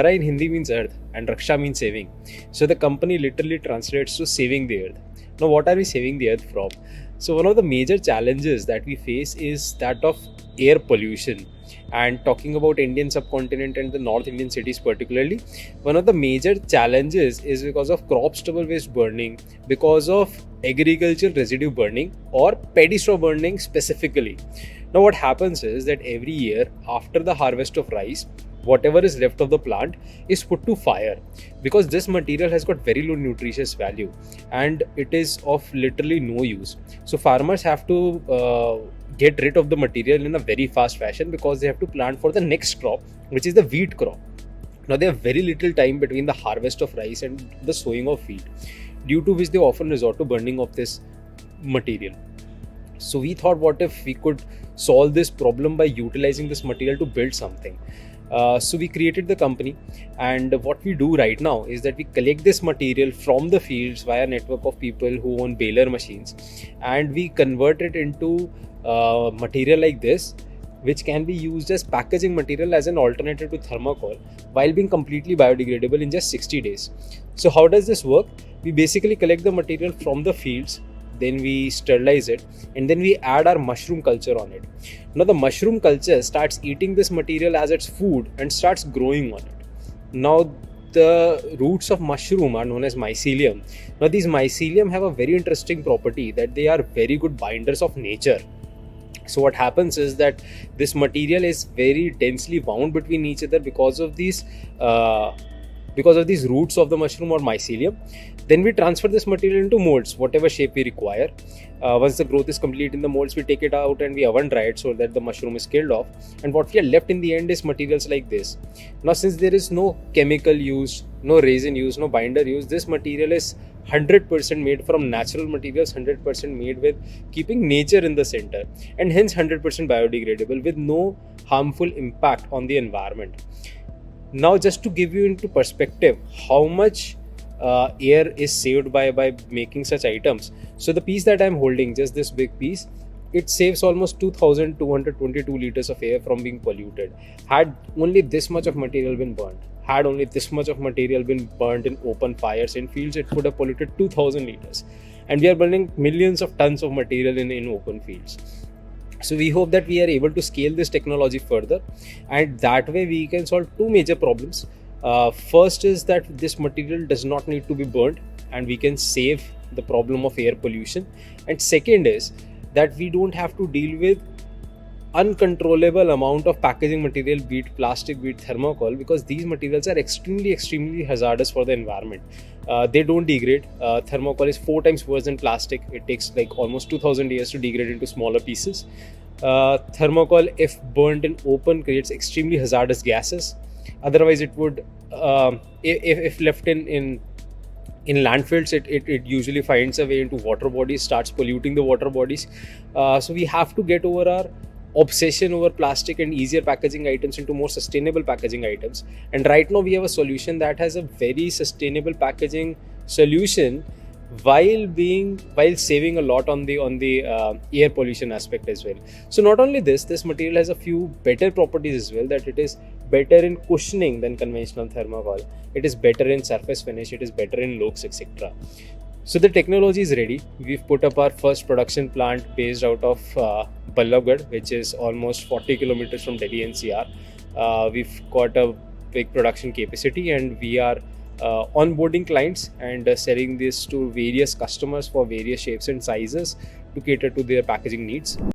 Dhara in Hindi means earth and Raksha means saving. So the company literally translates to saving the earth. Now, what are we saving the earth from? So one of the major challenges that we face is that of air pollution. And talking about Indian subcontinent and the North Indian cities particularly, one of the major challenges is because of crop stubble waste burning, because of agricultural residue burning or paddy straw burning specifically. Now what happens is that every year after the harvest of rice, whatever is left of the plant is put to fire, because this material has got very low nutritious value and it is of literally no use. So farmers have to get rid of the material in a very fast fashion, because they have to plant for the next crop, which is the wheat crop. Now they have very little time between the harvest of rice and the sowing of wheat, due to which they often resort to burning of this material. So we thought, what if we could solve this problem by utilizing this material to build something? So we created the company, and what we do right now is that we collect this material from the fields via a network of people who own baler machines, and we convert it into material like this, which can be used as packaging material as an alternative to thermocol, while being completely biodegradable in just 60 days. So how does this work? We basically collect the material from the fields, then we sterilize it, and then we add our mushroom culture on it. Now the mushroom culture starts eating this material as its food and starts growing on it. Now the roots of mushroom are known as mycelium. Now these mycelium have a very interesting property, that they are very good binders of nature. So what happens is that this material is very densely wound between each other because of these roots of the mushroom or mycelium. Then we transfer this material into molds, whatever shape we require. Once the growth is complete in the molds, we take it out and we oven dry it so that the mushroom is killed off. And what we are left in the end is materials like this. Now, since there is no chemical used, no resin used, no binder used, this material is 100% made from natural materials, 100% made with keeping nature in the center, and hence 100% biodegradable with no harmful impact on the environment. Now, just to give you into perspective how much air is saved by making such items. So the piece that I'm holding, just this big piece, it saves almost 2222 liters of air from being polluted. Had only this much of material been burned, had only this much of material been burned in open fires in fields, it would have polluted 2000 liters. And we are burning millions of tons of material in open fields. So we hope that we are able to scale this technology further, and that way we can solve two major problems. First is that this material does not need to be burned, and we can save the problem of air pollution. And second is that we don't have to deal with uncontrollable amount of packaging material, be it plastic, be it thermocol, because these materials are extremely hazardous for the environment. They don't degrade. Thermocol is 4 times worse than plastic. It takes like almost 2000 years to degrade into smaller pieces. Thermocol, if burnt in open, creates extremely hazardous gases. Otherwise it would, if left in landfills, it usually finds a way into water bodies, starts polluting the water bodies. So we have to get over our obsession over plastic and easier packaging items into more sustainable packaging items. And right now we have a solution that has a very sustainable packaging solution, while saving a lot on the air pollution aspect as well. So not only this material has a few better properties as well, that it is better in cushioning than conventional thermocol, it is better in surface finish, it is better in looks, etc. So the technology is ready. We've put up our first production plant based out of Ballabgarh, which is almost 40 kilometers from Delhi NCR. We've got a big production capacity, and we are onboarding clients and selling this to various customers for various shapes and sizes to cater to their packaging needs.